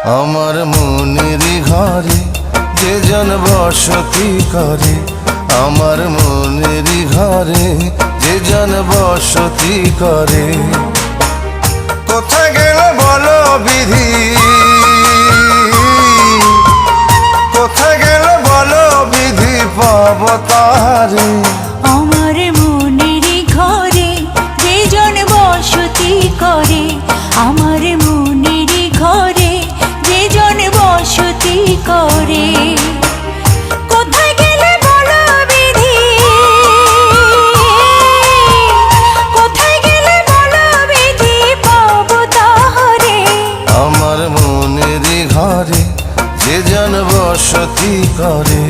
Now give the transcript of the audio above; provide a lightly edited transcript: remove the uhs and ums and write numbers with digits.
আমার মনের ঘরে যে জন বসতি করে, আমার মনের ঘরে যে জন বসতি করে। কোথায় গেল বলো বিধি, কোথায় গেল বলো বিধি পাব তারে। আমার মনের ঘরে যে জন বসতি করে, আমার মনের ঘরে যে জন বসতি করে। কোথায় গেলে বলো বিধি, কোথায় গেলে বলো বিধি পাবো তাহারে। আমার মনের ঘরে যে জন বসতি করে।